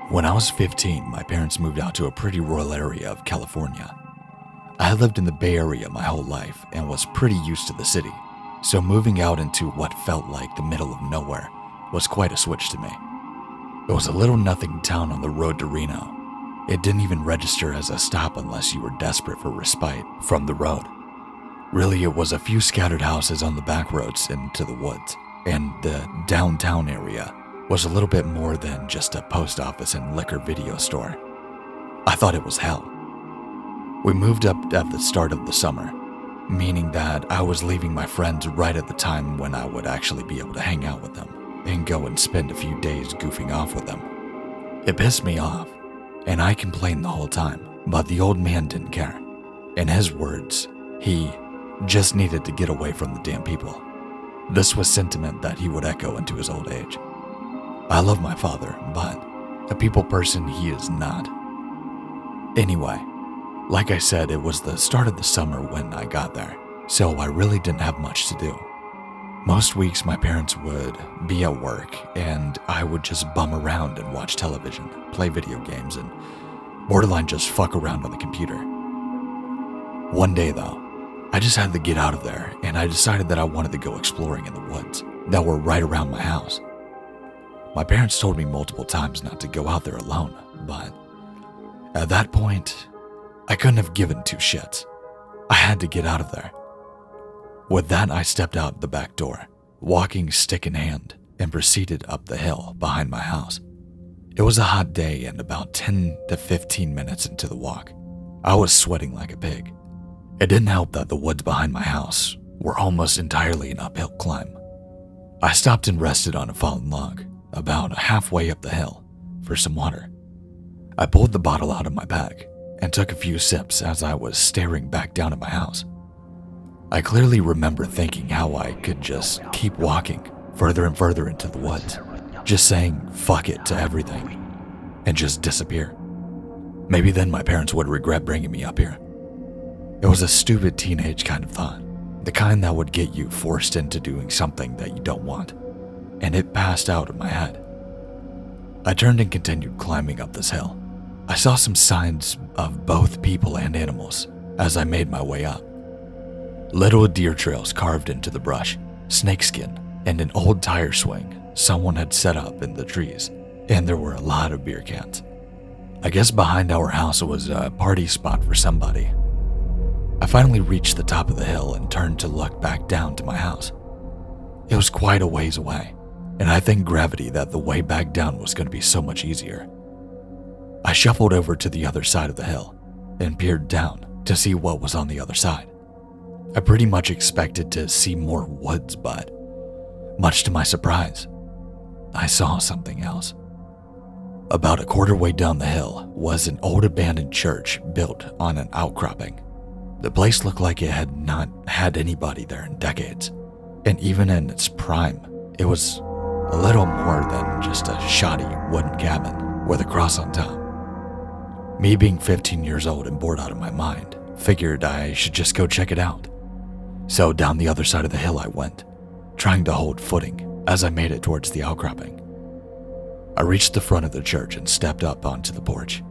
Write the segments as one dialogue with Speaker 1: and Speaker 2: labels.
Speaker 1: When I was 15, my parents moved out to a pretty rural area of California. I had lived in the Bay Area my whole life and was pretty used to the city, so moving out into what felt like the middle of nowhere was quite a switch to me. It was a little nothing town on the road to Reno. It didn't even register as a stop unless you were desperate for respite from the road. Really, it was a few scattered houses on the back roads into the woods, and the downtown area was a little bit more than just a post office and liquor video store. I thought it was hell. We moved up at the start of the summer, meaning that I was leaving my friends right at the time when I would actually be able to hang out with them and go and spend a few days goofing off with them. It pissed me off, and I complained the whole time, but the old man didn't care. In his words, he just needed to get away from the damn people. This was sentiment that he would echo into his old age. I love my father, but a people person he is not. Anyway, like I said, it was the start of the summer when I got there, so I really didn't have much to do. Most weeks my parents would be at work and I would just bum around and watch television, play video games, and borderline just fuck around on the computer. One day though, I just had to get out of there and I decided that I wanted to go exploring in the woods that were right around my house. My parents told me multiple times not to go out there alone, but at that point, I couldn't have given two shits. I had to get out of there. With that, I stepped out the back door, walking stick in hand, and proceeded up the hill behind my house. It was a hot day, and about 10 to 15 minutes into the walk, I was sweating like a pig. It didn't help that the woods behind my house were almost entirely an uphill climb. I stopped and rested on a fallen log, about halfway up the hill, for some water. I pulled the bottle out of my bag and took a few sips as I was staring back down at my house. I clearly remember thinking how I could just keep walking further and further into the woods, just saying fuck it to everything, and just disappear. Maybe then my parents would regret bringing me up here. It was a stupid teenage kind of thought, the kind that would get you forced into doing something that you don't want, and it passed out of my head. I turned and continued climbing up this hill. I saw some signs of both people and animals as I made my way up. Little deer trails carved into the brush, snakeskin, and an old tire swing someone had set up in the trees, and there were a lot of beer cans. I guess behind our house was a party spot for somebody. I finally reached the top of the hill and turned to look back down to my house. It was quite a ways away, and I thanked gravity that the way back down was going to be so much easier. I shuffled over to the other side of the hill and peered down to see what was on the other side. I pretty much expected to see more woods, but much to my surprise, I saw something else. About a quarter way down the hill was an old abandoned church built on an outcropping. The place looked like it had not had anybody there in decades, and even in its prime, it was a little more than just a shoddy wooden cabin with a cross on top. Me being 15 years old and bored out of my mind, figured I should just go check it out. So down the other side of the hill I went, trying to hold footing as I made it towards the outcropping. I reached the front of the church and stepped up onto the porch.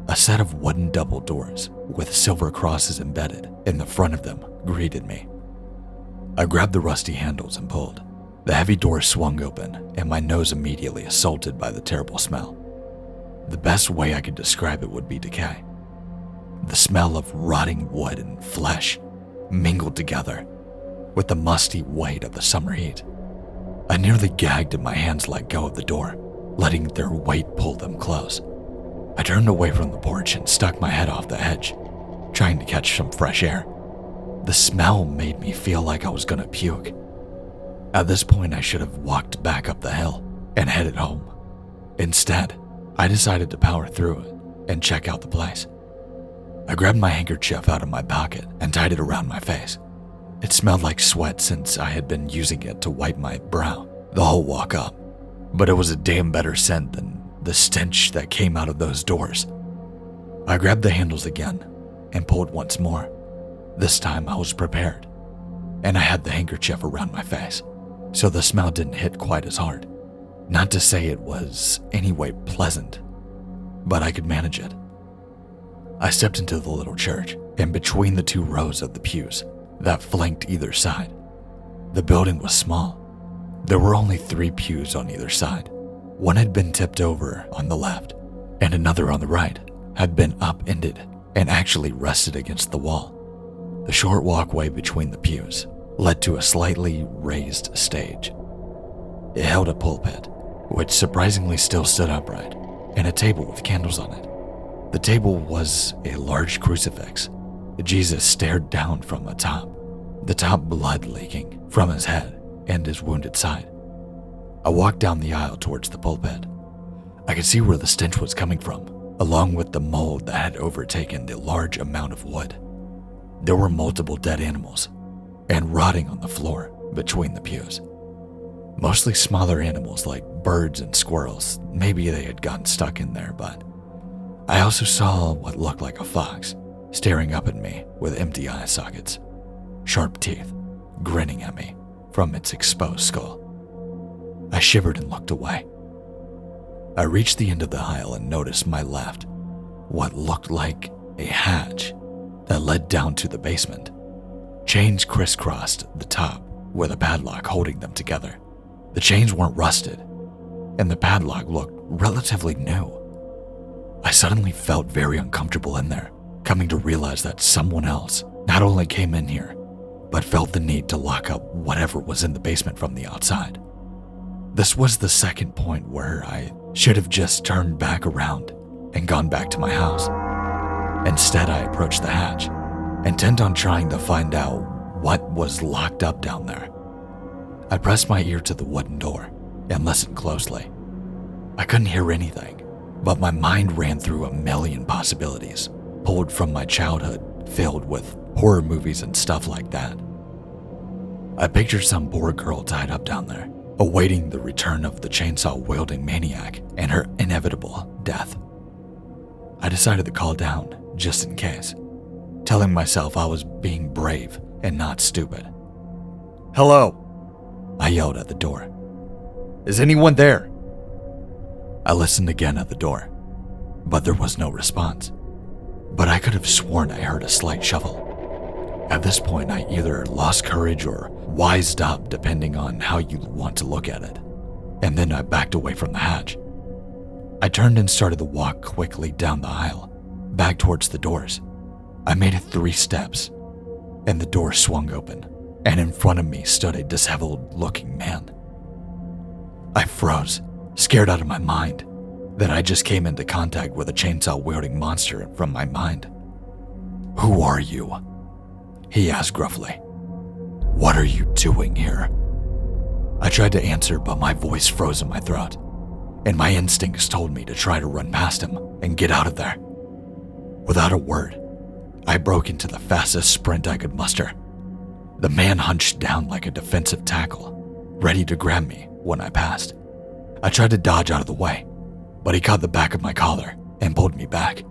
Speaker 1: A set of wooden double doors with silver crosses embedded in the front of them greeted me. I grabbed the rusty handles and pulled. The heavy door swung open and my nose immediately assaulted by the terrible smell. The best way I could describe it would be decay. The smell of rotting wood and flesh mingled together with the musty weight of the summer heat. I nearly gagged and my hands let go of the door, letting their weight pull them close. I turned away from the porch and stuck my head off the edge, trying to catch some fresh air. The smell made me feel like I was gonna puke. At this point, I should have walked back up the hill and headed home. Instead, I decided to power through it and check out the place. I grabbed my handkerchief out of my pocket and tied it around my face. It smelled like sweat since I had been using it to wipe my brow the whole walk up, but it was a damn better scent than the stench that came out of those doors. I grabbed the handles again and pulled once more. This time I was prepared, and I had the handkerchief around my face, so the smell didn't hit quite as hard. Not to say it was any way pleasant, but I could manage it. I stepped into the little church, and between the 2 rows of the pews that flanked either side, the building was small. There were only 3 pews on either side. One had been tipped over on the left, and another on the right had been upended and actually rested against the wall. The short walkway between the pews led to a slightly raised stage. It held a pulpit, which surprisingly still stood upright, and a table with candles on it. The table was a large crucifix. Jesus stared down from atop, the top blood leaking from his head and his wounded side. I walked down the aisle towards the pulpit. I could see where the stench was coming from, along with the mold that had overtaken the large amount of wood. There were multiple dead animals, and rotting on the floor between the pews. Mostly smaller animals like birds and squirrels. Maybe they had gotten stuck in there, but I also saw what looked like a fox staring up at me with empty eye sockets, sharp teeth grinning at me from its exposed skull. I shivered and looked away. I reached the end of the aisle and noticed my left what looked like a hatch that led down to the basement. Chains crisscrossed the top with a padlock holding them together. The chains weren't rusted, and the padlock looked relatively new. I suddenly felt very uncomfortable in there, coming to realize that someone else not only came in here, but felt the need to lock up whatever was in the basement from the outside. This was the second point where I should have just turned back around and gone back to my house. Instead, I approached the hatch, intent on trying to find out what was locked up down there. I pressed my ear to the wooden door and listened closely. I couldn't hear anything, but my mind ran through a million possibilities, pulled from my childhood filled with horror movies and stuff like that. I pictured some poor girl tied up down there, awaiting the return of the chainsaw-wielding maniac and her inevitable death. I decided to call down just in case, telling myself I was being brave and not stupid. "Hello," I yelled at the door. "Is anyone there?" I listened again at the door, but there was no response. But I could have sworn I heard a slight shuffle. At this point, I either lost courage or wised up, depending on how you want to look at it, and then I backed away from the hatch. I turned and started to walk quickly down the aisle, back towards the doors. I made it 3 steps, and the door swung open, and in front of me stood a disheveled-looking man. I froze, scared out of my mind that I just came into contact with a chainsaw-wielding monster from my mind. "Who are you?" he asked gruffly. "What are you doing here?" I tried to answer, but my voice froze in my throat, and my instincts told me to try to run past him and get out of there. Without a word, I broke into the fastest sprint I could muster. The man hunched down like a defensive tackle, ready to grab me when I passed. I tried to dodge out of the way, but he caught the back of my collar and pulled me back.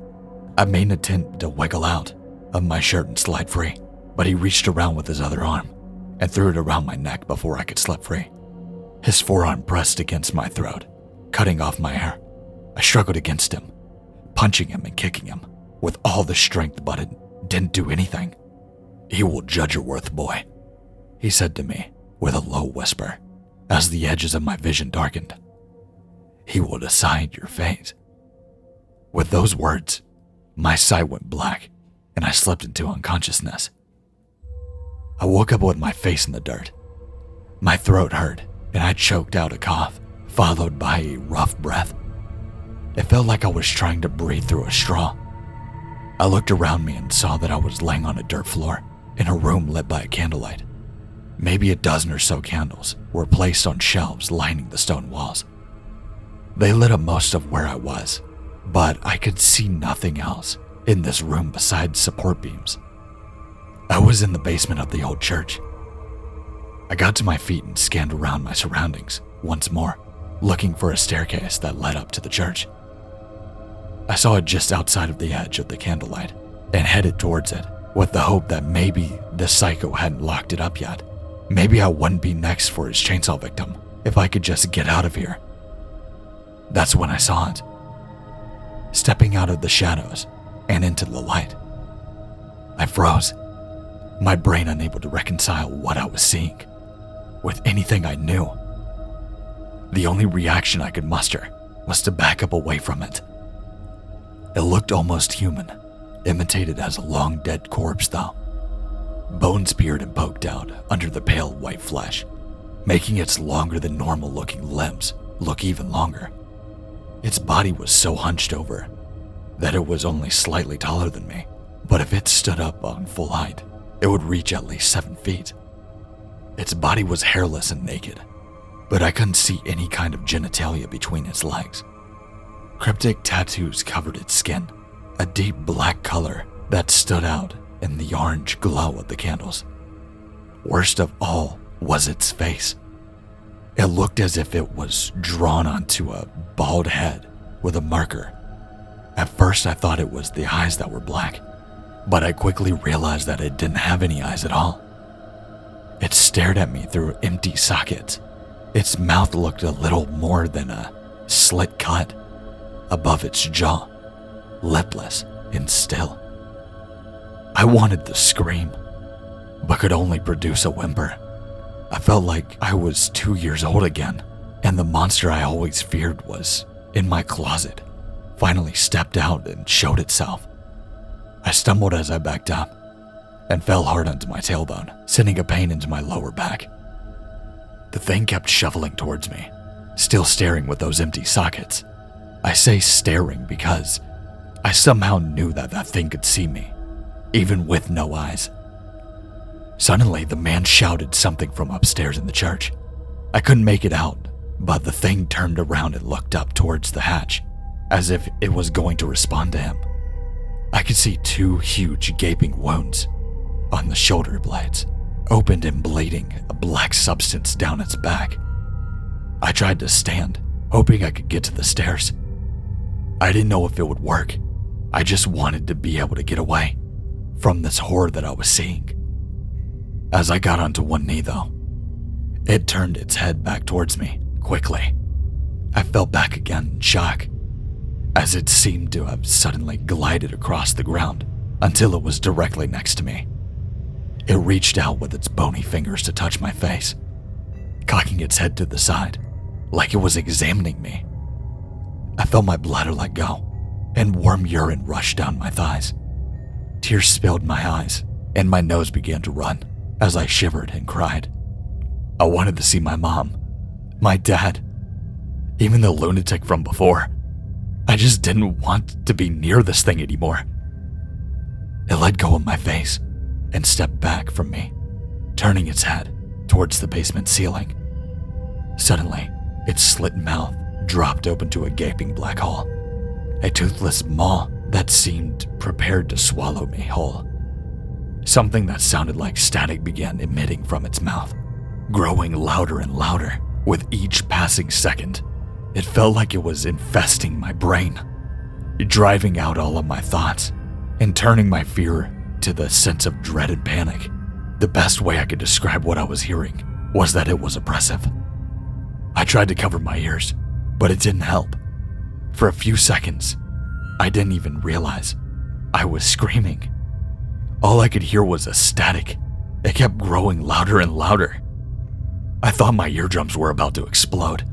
Speaker 1: I made an attempt to wiggle out of my shirt and slide free, but he reached around with his other arm and threw it around my neck before I could slip free. His forearm pressed against my throat, cutting off my hair. I struggled against him, punching him and kicking him with all the strength, but it didn't do anything. "You will judge your worth, boy," he said to me with a low whisper as the edges of my vision darkened. "He will decide your fate." With those words, my sight went black and I slipped into unconsciousness. I woke up with my face in the dirt. My throat hurt and I choked out a cough, followed by a rough breath. It felt like I was trying to breathe through a straw. I looked around me and saw that I was laying on a dirt floor in a room lit by a candlelight. Maybe a dozen or so candles were placed on shelves lining the stone walls. They lit up most of where I was, but I could see nothing else in this room besides support beams. I was in the basement of the old church. I got to my feet and scanned around my surroundings once more, looking for a staircase that led up to the church. I saw it just outside of the edge of the candlelight and headed towards it with the hope that maybe the psycho hadn't locked it up yet. Maybe I wouldn't be next for his chainsaw victim if I could just get out of here. That's when I saw it, stepping out of the shadows and into the light. I froze, my brain unable to reconcile what I was seeing with anything I knew. The only reaction I could muster was to back up away from it. It looked almost human, imitated as a long dead corpse though. Bones peered and poked out under the pale white flesh, making its longer than normal looking limbs look even longer. Its body was so hunched over that it was only slightly taller than me, but if it stood up on full height, it would reach at least 7 feet. Its body was hairless and naked, but I couldn't see any kind of genitalia between its legs. Cryptic tattoos covered its skin, a deep black color that stood out in the orange glow of the candles. Worst of all was its face. It looked as if it was drawn onto a bald head with a marker. At first I thought it was the eyes that were black, but I quickly realized that it didn't have any eyes at all. It stared at me through empty sockets. Its mouth looked a little more than a slit cut above its jaw, lipless and still. I wanted to scream, but could only produce a whimper. I felt like I was 2 years old again, and the monster I always feared was in my closet, finally stepped out and showed itself. I stumbled as I backed up and fell hard onto my tailbone, sending a pain into my lower back. The thing kept shoveling towards me, still staring with those empty sockets. I say staring because I somehow knew that that thing could see me, even with no eyes. Suddenly, the man shouted something from upstairs in the church. I couldn't make it out, but the thing turned around and looked up towards the hatch, as if it was going to respond to him. I could see 2 huge gaping wounds on the shoulder blades, opened and bleeding a black substance down its back. I tried to stand, hoping I could get to the stairs. I didn't know if it would work. I just wanted to be able to get away from this horror that I was seeing. As I got onto one knee though, it turned its head back towards me quickly. I fell back again in shock, as it seemed to have suddenly glided across the ground until it was directly next to me. It reached out with its bony fingers to touch my face, cocking its head to the side, like it was examining me. I felt my bladder let go, and warm urine rushed down my thighs. Tears spilled my eyes, and my nose began to run as I shivered and cried. I wanted to see my mom, my dad, even the lunatic from before. I just didn't want to be near this thing anymore. It let go of my face and stepped back from me, turning its head towards the basement ceiling. Suddenly, its slit mouth dropped open to a gaping black hole, a toothless maw that seemed prepared to swallow me whole. Something that sounded like static began emitting from its mouth, growing louder and louder with each passing second. It felt like it was infesting my brain, driving out all of my thoughts and turning my fear to the sense of dread and panic. The best way I could describe what I was hearing was that it was oppressive. I tried to cover my ears, but it didn't help. For a few seconds, I didn't even realize I was screaming. All I could hear was a static. It kept growing louder and louder. I thought my eardrums were about to explode.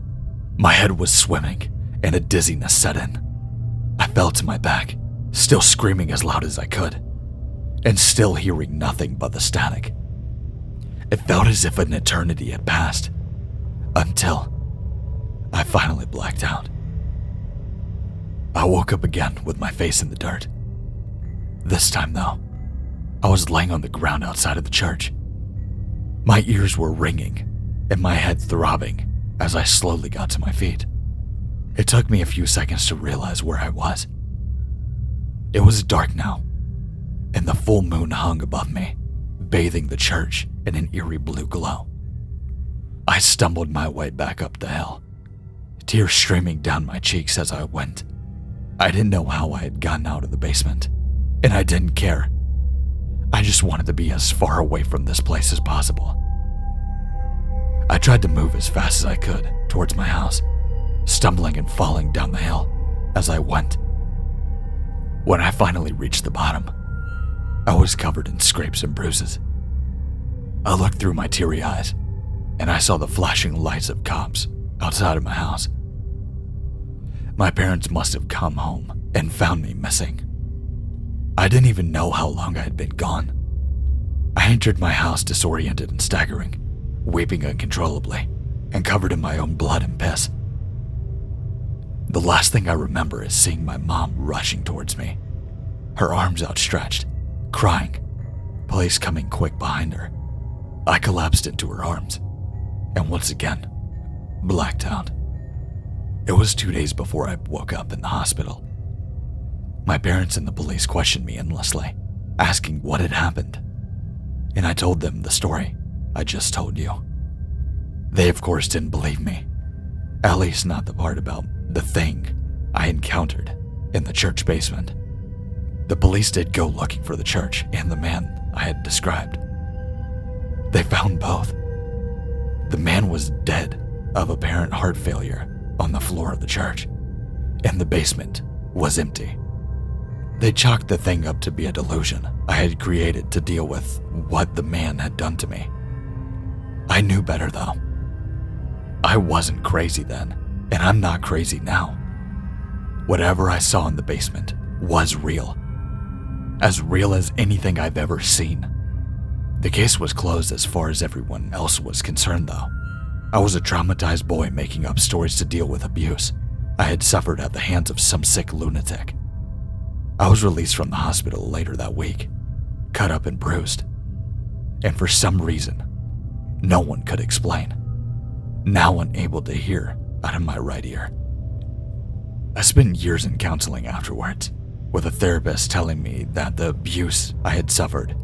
Speaker 1: My head was swimming, and a dizziness set in. I fell to my back, still screaming as loud as I could, and still hearing nothing but the static. It felt as if an eternity had passed, until I finally blacked out. I woke up again with my face in the dirt. This time, though, I was laying on the ground outside of the church. My ears were ringing and my head throbbing as I slowly got to my feet. It took me a few seconds to realize where I was. It was dark now, and the full moon hung above me, bathing the church in an eerie blue glow. I stumbled my way back up the hill, tears streaming down my cheeks as I went. I didn't know how I had gotten out of the basement, and I didn't care. I just wanted to be as far away from this place as possible. I tried to move as fast as I could towards my house, stumbling and falling down the hill as I went. When I finally reached the bottom, I was covered in scrapes and bruises. I looked through my teary eyes, and I saw the flashing lights of cops outside of my house. My parents must have come home and found me missing. I didn't even know how long I had been gone. I entered my house disoriented and staggering, weeping uncontrollably, and covered in my own blood and piss. The last thing I remember is seeing my mom rushing towards me, her arms outstretched, crying, police coming quick behind her. I collapsed into her arms, and once again, blacked out. It was 2 days before I woke up in the hospital. My parents and the police questioned me endlessly, asking what had happened, and I told them the story I just told you. They of course didn't believe me, at least not the part about the thing I encountered in the church basement. The police did go looking for the church and the man I had described. They found both. The man was dead of apparent heart failure on the floor of the church, and the basement was empty. They chalked the thing up to be a delusion I had created to deal with what the man had done to me. I knew better though. I wasn't crazy then, and I'm not crazy now. Whatever I saw in the basement was real. As real as anything I've ever seen. The case was closed as far as everyone else was concerned though. I was a traumatized boy making up stories to deal with abuse I had suffered at the hands of some sick lunatic. I was released from the hospital later that week, cut up and bruised. And for some reason, no one could explain. Now unable to hear out of my right ear. I spent years in counseling afterwards, with a therapist telling me that the abuse I had suffered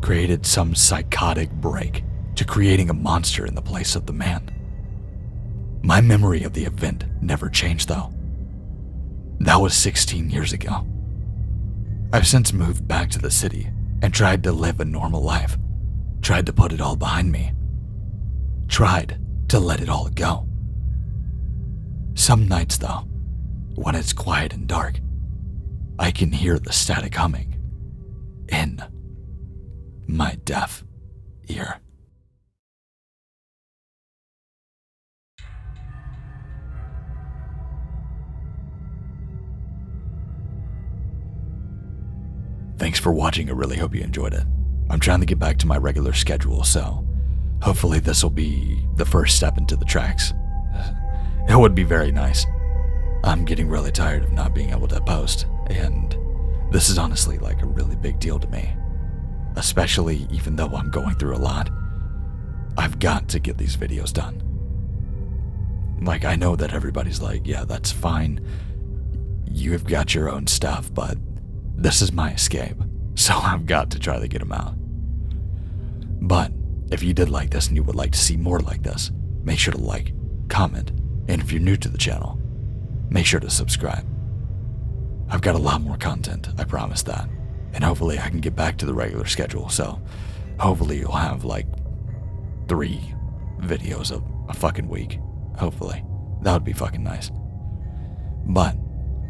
Speaker 1: created some psychotic break to creating a monster in the place of the man. My memory of the event never changed though. That was 16 years ago. I've since moved back to the city and tried to live a normal life, tried to put it all behind me, tried to let it all go. Some nights though, when it's quiet and dark, I can hear the static humming in my deaf ear. Thanks for watching. I really hope you enjoyed it. I'm trying to get back to my regular schedule, so hopefully this will be the first step into the tracks. It would be very nice. I'm getting really tired of not being able to post, and this is honestly like a really big deal to me. Especially even though I'm going through a lot, I've got to get these videos done. Like, I know that everybody's like, yeah, that's fine. You've got your own stuff, but this is my escape, so I've got to try to get them out. But if you did like this and you would like to see more like this, make sure to like, comment, and if you're new to the channel, make sure to subscribe. I've got a lot more content, I promise that. And hopefully I can get back to the regular schedule, so hopefully you'll have like 3 videos a fucking week. Hopefully. That would be fucking nice. But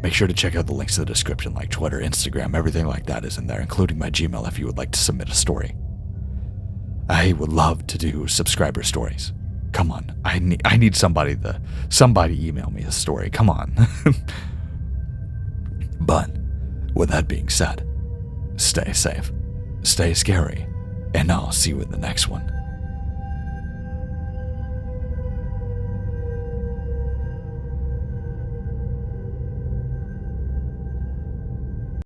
Speaker 1: make sure to check out the links in the description, like Twitter, Instagram, everything like that is in there, including my Gmail if you would like to submit a story. I would love to do subscriber stories. Come on, I need somebody email me a story, come on. But with that being said, stay safe, stay scary, and I'll see you in the next one.